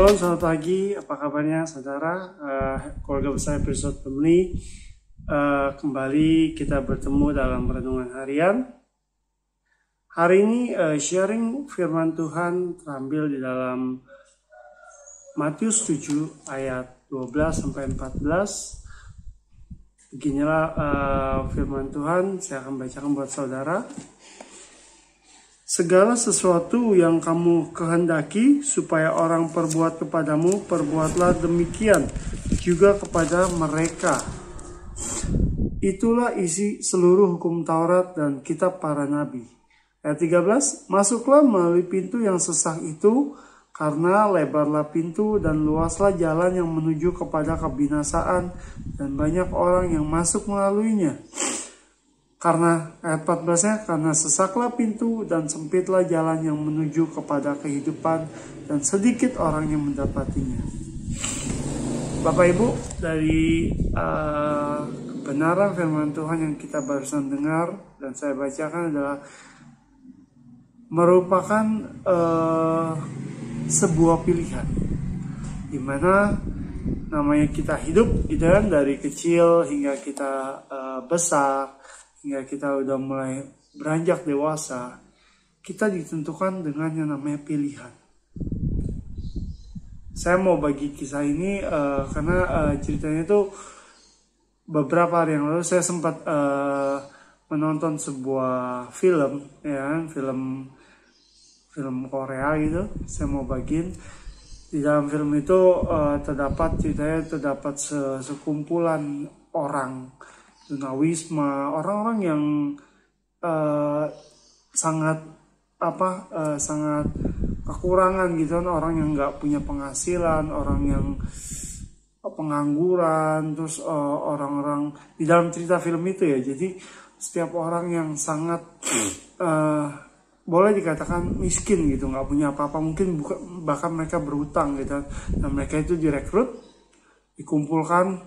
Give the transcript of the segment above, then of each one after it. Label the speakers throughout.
Speaker 1: Shalom, selamat pagi. Apa kabarnya saudara? Keluarga besar Episode Family. Kembali kita bertemu dalam renungan harian. Hari ini sharing firman Tuhan terambil di dalam Matius 7 ayat 12 sampai 14. Beginilah firman Tuhan, saya akan bacakan buat saudara. Segala sesuatu yang kamu kehendaki supaya orang perbuat kepadamu, perbuatlah demikian juga kepada mereka. Itulah isi seluruh hukum Taurat dan kitab para nabi. Ayat 13, masuklah melalui pintu yang sesak itu, karena lebarlah pintu dan luaslah jalan yang menuju kepada kebinasaan, dan banyak orang yang masuk melaluinya. Karena ayat 14-nya, karena sesaklah pintu dan sempitlah jalan yang menuju kepada kehidupan, dan sedikit orang yang mendapatinya. Bapak Ibu, dari kebenaran firman Tuhan yang kita barusan dengar dan saya bacakan adalah merupakan sebuah pilihan, dimana namanya kita hidup gitu kan, dari kecil hingga kita besar, hingga kita udah mulai beranjak dewasa, kita ditentukan dengan yang namanya pilihan. Saya mau bagi kisah ini karena ceritanya itu beberapa hari yang lalu saya sempat menonton sebuah film, ya, film Korea gitu. Saya mau bagiin. Di dalam film itu terdapat sekumpulan orang tunawisma, orang-orang yang sangat kekurangan gitu kan, orang yang nggak punya penghasilan, orang yang pengangguran, terus orang-orang di dalam cerita film itu ya. Jadi setiap orang yang sangat boleh dikatakan miskin gitu, nggak punya apa-apa, mungkin bahkan mereka berhutang gitu. Dan mereka itu direkrut, dikumpulkan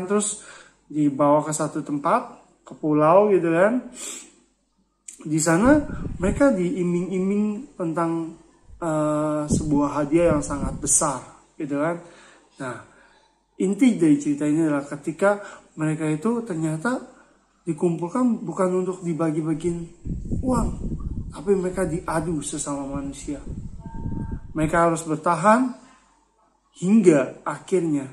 Speaker 1: terus dibawa ke satu tempat, ke pulau gitu kan. Di sana mereka diiming-iming tentang sebuah hadiah yang sangat besar gitu kan. Nah, inti dari cerita ini adalah ketika mereka itu ternyata dikumpulkan bukan untuk dibagi-bagiin uang, tapi mereka diadu sesama manusia. Mereka harus bertahan hingga akhirnya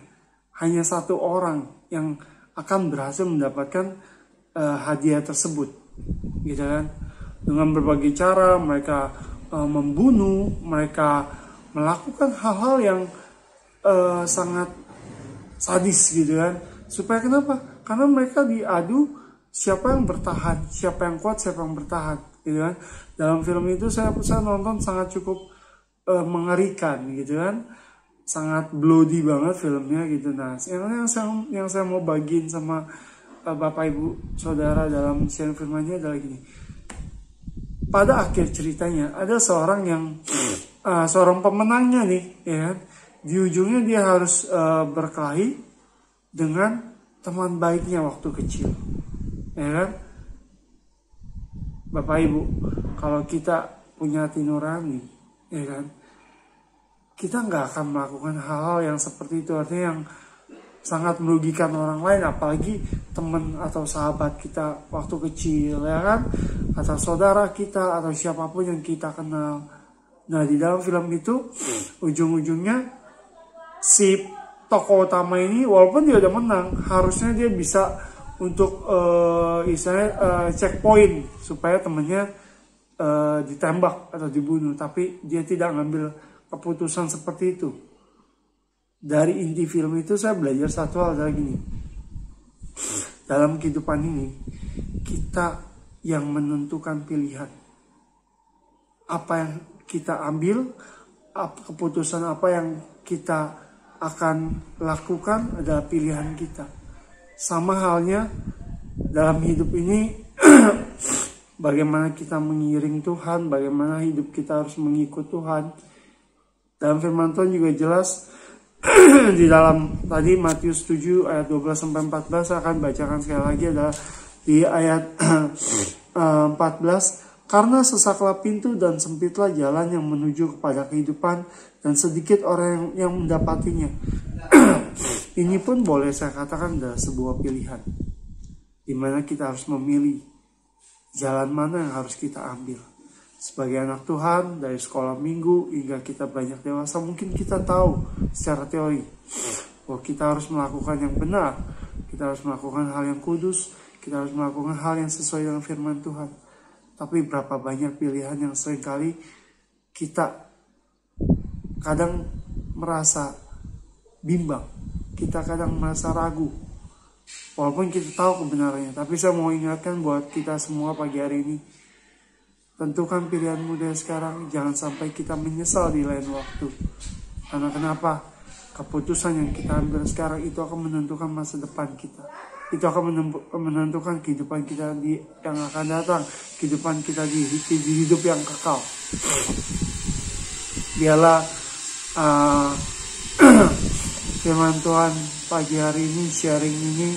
Speaker 1: hanya satu orang yang akan berhasil mendapatkan hadiah tersebut, gitu kan? Dengan berbagai cara mereka membunuh, mereka melakukan hal-hal yang sangat sadis, gitu kan? Supaya kenapa? Karena mereka diadu siapa yang bertahan, siapa yang kuat, siapa yang bertahan, gitu kan? Dalam film itu saya nonton sangat cukup mengerikan, gitu kan? Sangat bloody banget filmnya gitu. Nah, yang saya mau bagiin sama Bapak Ibu Saudara dalam sharing firmannya adalah gini. Pada akhir ceritanya ada seorang seorang pemenangnya nih, ya kan? Di ujungnya dia harus berkelahi dengan teman baiknya waktu kecil, ya kan? Bapak Ibu, kalau kita punya hati nurani, ya kan, kita nggak akan melakukan hal-hal yang seperti itu, artinya yang sangat merugikan orang lain, apalagi teman atau sahabat kita waktu kecil, ya kan, atau saudara kita atau siapapun yang kita kenal. Nah, di dalam film itu ujung-ujungnya si tokoh utama ini walaupun dia udah menang, harusnya dia bisa untuk checkpoint supaya temannya ditembak atau dibunuh, tapi dia tidak ngambil keputusan seperti itu. Dari inti film itu saya belajar satu hal adalah gini. Dalam kehidupan ini kita yang menentukan pilihan. Apa yang kita ambil, keputusan apa yang kita akan lakukan adalah pilihan kita. Sama halnya dalam hidup ini bagaimana kita mengiring Tuhan, bagaimana hidup kita harus mengikut Tuhan. Dalam firman Tuhan juga jelas di dalam tadi Matius 7 ayat 12 sampai 14, saya akan bacakan sekali lagi, adalah di ayat 14, Karena sesaklah pintu dan sempitlah jalan yang menuju kepada kehidupan, dan sedikit orang yang mendapatinya. Ini pun boleh saya katakan adalah sebuah pilihan, di mana kita harus memilih jalan mana yang harus kita ambil. Sebagai anak Tuhan, dari sekolah minggu hingga kita banyak dewasa, mungkin kita tahu secara teori bahwa kita harus melakukan yang benar, kita harus melakukan hal yang kudus, kita harus melakukan hal yang sesuai dengan firman Tuhan. Tapi berapa banyak pilihan yang seringkali kita kadang merasa bimbang, kita kadang merasa ragu, walaupun kita tahu kebenarannya. Tapi saya mau ingatkan buat kita semua pagi hari ini, tentukan pilihanmu dari sekarang, jangan sampai kita menyesal di lain waktu. Karena kenapa? Keputusan yang kita ambil sekarang itu akan menentukan masa depan kita. Itu akan menentukan kehidupan kita yang akan datang, kehidupan kita di hidup yang kekal. Biarlah firman Tuhan pagi hari ini, sharing ini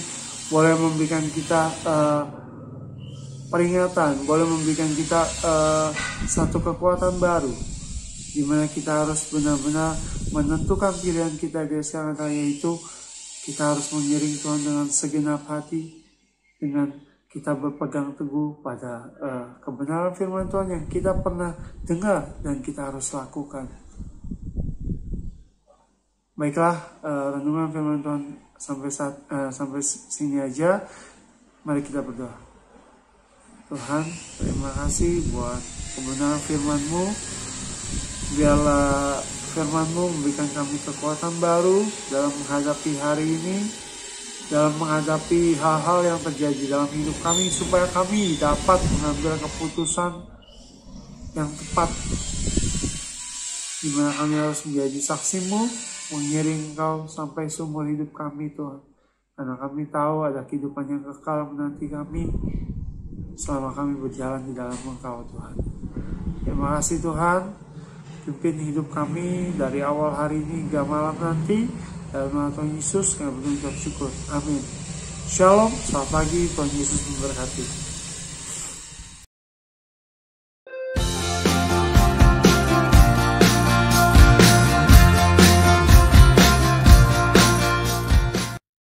Speaker 1: boleh memberikan kita peringatan, boleh memberikan kita satu kekuatan baru, di mana kita harus benar-benar menentukan pilihan kita dari sekarang, yaitu kita harus mengiring Tuhan dengan segenap hati, dengan kita berpegang teguh pada kebenaran firman Tuhan yang kita pernah dengar dan kita harus lakukan. Baiklah, renungan firman Tuhan sampai sini aja. Mari kita berdoa. Tuhan, terima kasih buat kebenaran firman-Mu. Biarlah firman-Mu memberikan kami kekuatan baru dalam menghadapi hari ini, dalam menghadapi hal-hal yang terjadi dalam hidup kami, supaya kami dapat mengambil keputusan yang tepat, di mana kami harus menjadi saksi-Mu, mengiring Engkau sampai seumur hidup kami, Tuhan. Karena kami tahu ada kehidupan yang kekal menanti kami selama kami berjalan di dalam Engkau, Tuhan. Terima kasih Tuhan, pimpin hidup kami dari awal hari ini hingga malam nanti. Dalam nama Tuhan Yesus kami mengucap syukur. Amin. Shalom, selamat pagi, Tuhan Yesus memberkati.